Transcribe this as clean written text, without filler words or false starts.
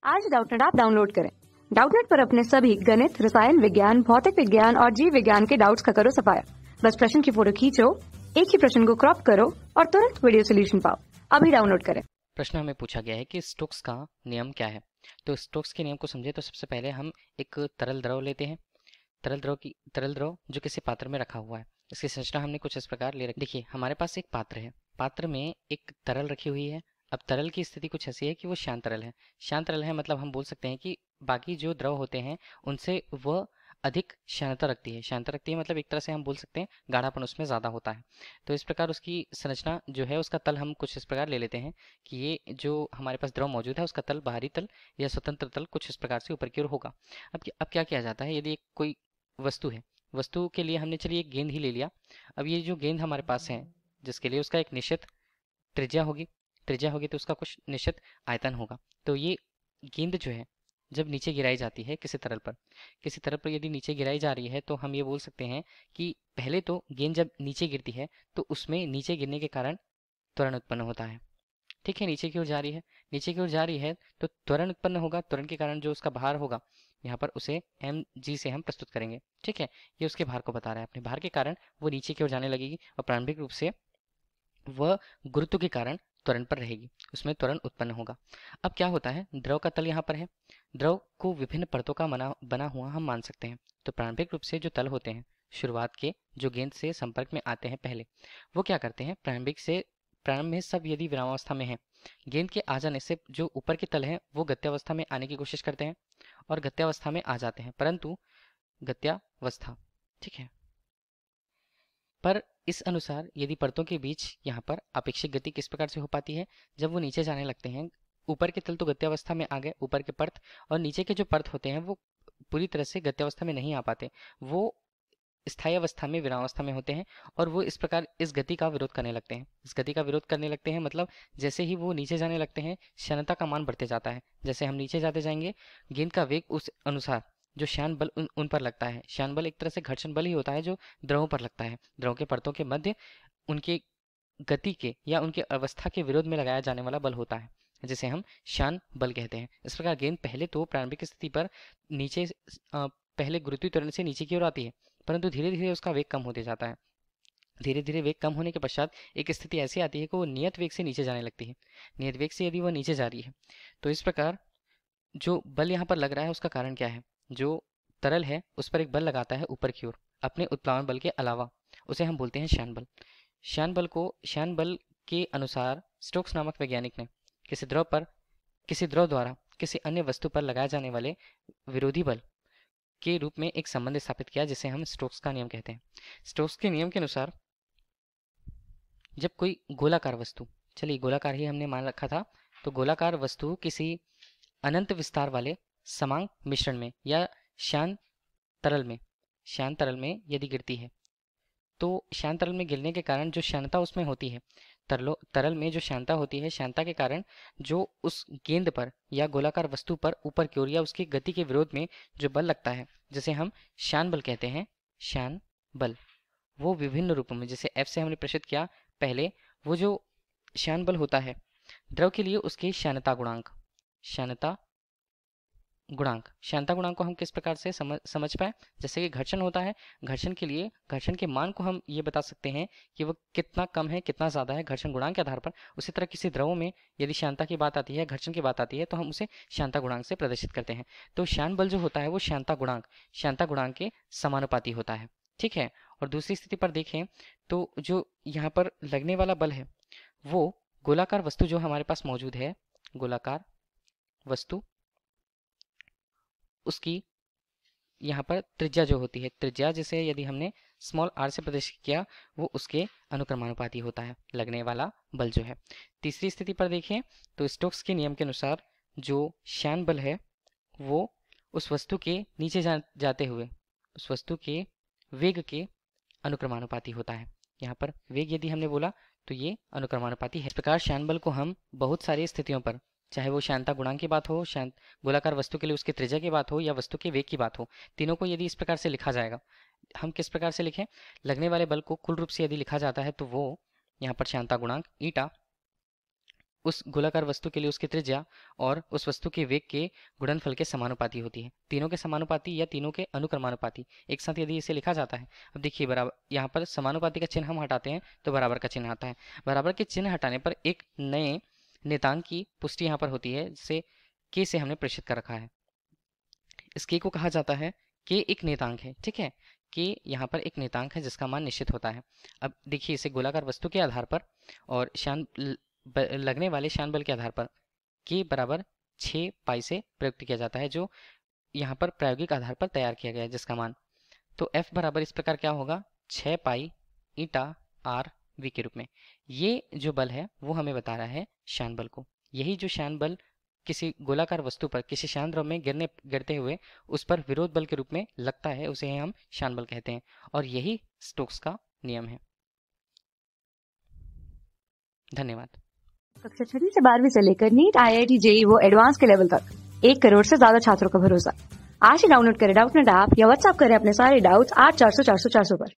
आज Doubtnut app download करें। Doubtnut पर अपने सभी गणित, रसायन विज्ञान, भौतिक विज्ञान और जीव विज्ञान के डाउट्स का करो सफाया। बस प्रश्न की फोटो खींचो, एक ही प्रश्न को क्रॉप करो और तुरंत वीडियो सोल्यूशन पाओ। अभी डाउनलोड करें। प्रश्न हमें पूछा गया है कि स्टोक्स का नियम क्या है। तो स्टोक्स के नियम को समझे तो सबसे पहले हम एक तरल द्रव लेते हैं। तरल द्रव जो किसी पात्र में रखा हुआ है। इसकी संरचना हमने कुछ इस प्रकार ले रखी। देखिए, हमारे पास एक पात्र है, पात्र में एक तरल रखी हुई है। अब तरल की स्थिति कुछ ऐसी है कि वो शांत तरल है। शांत तरल है मतलब हम बोल सकते हैं कि बाकी जो द्रव होते हैं उनसे वह अधिक शांतता रखती है। शांतता रखती है मतलब एक तरह से हम बोल सकते हैं गाढ़ापन उसमें ज़्यादा होता है। तो इस प्रकार उसकी संरचना जो है, उसका तल हम कुछ इस प्रकार ले लेते हैं कि ये जो हमारे पास द्रव मौजूद है उसका तल, बाहरी तल या स्वतंत्र तल कुछ इस प्रकार से ऊपर की ओर होगा। अब क्या किया जाता है, यदि एक कोई वस्तु है, वस्तु के लिए हमने चलिए एक गेंद ही ले लिया। अब ये जो गेंद हमारे पास है, जिसके लिए उसका एक निश्चित त्रिज्या होगी तो उसका कुछ निश्चित आयतन होगा। तो ये गेंद जो है जब नीचे गिराई जाती है किसी तरल पर यदि नीचे गिराई जा रही है तो हम ये बोल सकते हैं कि पहले तो गेंद जब नीचे गिरती है तो उसमें नीचे गिरने के कारण त्वरण उत्पन्न होता है। ठीक है, नीचे की ओर जा रही है तो त्वरण उत्पन्न होगा। त्वरण के कारण जो उसका भार होगा, यहाँ पर उसे mg से हम प्रस्तुत करेंगे। ठीक है, ये उसके भार को बता रहा है। अपने भार के कारण वो नीचे की ओर जाने लगेगी और प्रारंभिक रूप से वह गुरुत्व के कारण त्वरण पर रहेगी, उसमें त्वरण उत्पन्न होगा। अब क्या होता है, द्रव का तल यहाँ पर है। द्रव को विभिन्न परतों का बना हुआ हम मान सकते हैं। तो प्रारंभिक रूप से जो तल होते हैं, शुरुआत के जो गेंद से संपर्क में आते हैं पहले, वो क्या करते हैं, प्रारंभ में सब यदि विरामावस्था में है, गेंद के आ जाने से जो ऊपर के तल हैं वो गत्यावस्था में आने की कोशिश करते हैं और गत्यावस्था में आ जाते हैं। परंतु गत्यावस्था, ठीक है, पर इस अनुसार यदि परतों के बीच यहाँ पर अपेक्षित गति किस प्रकार से हो पाती है, जब वो नीचे जाने लगते हैं। ऊपर के तल तो गत्यावस्था में आ गए, ऊपर के परत, और नीचे के जो परत होते हैं वो पूरी तरह से गत्यावस्था में नहीं आ पाते, वो स्थायी अवस्था में, विरामावस्था में होते हैं और वो इस प्रकार इस गति का विरोध करने लगते हैं। इस गति का विरोध करने लगते हैं मतलब जैसे ही वो नीचे जाने लगते हैं क्षणता का मान बढ़ते जाता है। जैसे हम नीचे जाते जाएंगे, गेंद का वेग उस अनुसार जो श्यान बल उन पर लगता है। श्यान बल एक तरह से घर्षण बल ही होता है जो द्रवों पर लगता है। द्रव के परतों के मध्य उनके गति के या उनके अवस्था के विरोध में लगाया जाने वाला बल होता है, जिसे हम श्यान बल कहते हैं। इस प्रकार गेंद पहले तो प्रारंभिक स्थिति पर नीचे पहले गुरुत्वीय त्वरण से नीचे की ओर आती है, परंतु धीरे धीरे उसका वेग कम होते जाता है। धीरे धीरे वेग कम होने के पश्चात एक स्थिति ऐसी आती है कि वो नियत वेग से नीचे जाने लगती है। नियत वेग से यदि वो नीचे जा रही है तो इस प्रकार जो बल यहाँ पर लग रहा है उसका कारण क्या है, जो तरल है उस पर एक बल लगाता है ऊपर की ओर अपने उत्प्लावन बल के अलावा, उसे हम बोलते हैं श्यान बल। श्यान बल के अनुसार स्टोक्स नामक वैज्ञानिक ने किसी द्रव द्वारा किसी अन्य वस्तु पर लगाए जाने वाले विरोधी बल के रूप में एक संबंध स्थापित किया, जिसे हम स्टोक्स का नियम कहते हैं। स्टोक्स के नियम के अनुसार जब कोई गोलाकार वस्तु, चलिए गोलाकार ही हमने मान रखा था, तो गोलाकार वस्तु किसी अनंत विस्तार वाले समांग मिश्रण में या शांत तरल में यदि गिरती है, तो शांत तरल में गिरने के कारण जो शांतता उसमें होती है, तरल में जो शांतता होती है, शांतता के कारण जो उस गेंद पर या गोलाकार वस्तु पर ऊपर की ओर या उसकी गति के विरोध में जो बल लगता है, जिसे हम श्यान बल कहते हैं, श्यान बल, वो विभिन्न रूपों में, जैसे F से हमने प्रदर्शित किया पहले, वो जो श्यान बल होता है द्रव के लिए उसके श्यानता गुणांक को हम किस प्रकार से समझ पाए, जैसे कि घर्षण होता है, घर्षण के लिए घर्षण के मान को हम ये बता सकते हैं कि वो कितना कम है कितना ज़्यादा है घर्षण गुणांक के आधार पर। उसी तरह किसी द्रव में यदि शांतता की बात आती है, घर्षण की बात आती है, तो हम उसे शांतता गुणांक से प्रदर्शित करते हैं। तो श्यान बल जो होता है वो शांतता गुणांक के समानुपाती होता है। ठीक है, और दूसरी स्थिति पर देखें तो जो यहाँ पर लगने वाला बल है वो गोलाकार वस्तु जो हमारे पास मौजूद है, गोलाकार वस्तु, उसकी यहाँ पर त्रिज्या जो होती है, त्रिज्या जिसे यदि हमने स्मॉल r से प्रदर्शित किया, वो उसके अनुक्रमानुपाती होता है लगने वाला बल जो है। तीसरी स्थिति पर देखें तो स्टोक्स के नियम के अनुसार जो श्यान बल है वो उस वस्तु के नीचे जाते हुए उस वस्तु के वेग के अनुक्रमानुपाती होता है। यहाँ पर वेग यदि हमने बोला तो ये अनुक्रमानुपाती है। इस प्रकार श्यान बल को हम बहुत सारी स्थितियों पर, चाहे वो शांतता गुणांक की बात हो, शांत गोलाकार वस्तु के लिए उसकी त्रिज्या की बात हो या वस्तु के वेग की बात हो, तीनों को यदि इस प्रकार से लिखा जाएगा, हम किस प्रकार से लिखें, लगने वाले बल को कुल रूप से यदि लिखा जाता है तो वो यहाँ पर शांतता गुणांक ईटा, उस गोलाकार वस्तु के लिए उसकी त्रिज्या और उस वस्तु के वेग के गुणनफल के समानुपाती होती है। तीनों के समानुपाती या तीनों के अनुक्रमानुपाती एक साथ यदि इसे लिखा जाता है, अब देखिए बराबर, यहाँ पर समानुपाती का चिन्ह हम हटाते हैं तो बराबर का चिन्ह आता है। बराबर के चिन्ह हटाने पर एक नए नियतांक की पुष्टि यहाँ पर होती है, जिसे के से हमने प्रेषित कर रखा है। इस के को कहा जाता है के एक नियतांक है, ठीक है। के यहाँ पर एक नियतांक है जिसका मान निश्चित होता है। अब देखिए इसे गोलाकार वस्तु के आधार पर और लगने वाले शान बल के आधार पर के बराबर 6 पाई से प्रयुक्त किया जाता है, जो यहाँ पर प्रायोगिक आधार पर तैयार किया गया है, जिसका मान तो F बराबर इस प्रकार क्या होगा 6 पाई ईटा आर वी के रूप में। ये जो बल है वो हमें बता रहा है शान बल को। यही जो शान बल किसी गोलाकार वस्तु पर किसी शान द्रव में गिरते हुए उस पर विरोध बल के रूप में लगता है, उसे हम शान बल कहते हैं, और यही स्टोक्स का नियम है। धन्यवाद। कक्षा 6वीं से 12वीं से लेकर नीट, IIT, JEE वो एडवांस के लेवल तक 1 करोड़ से ज्यादा छात्रों का भरोसा। आज ही डाउनलोड करें डाउटनेट ऐप या व्हाट्सएप करें अपने सारे डाउट्स 8400 400 400 पर।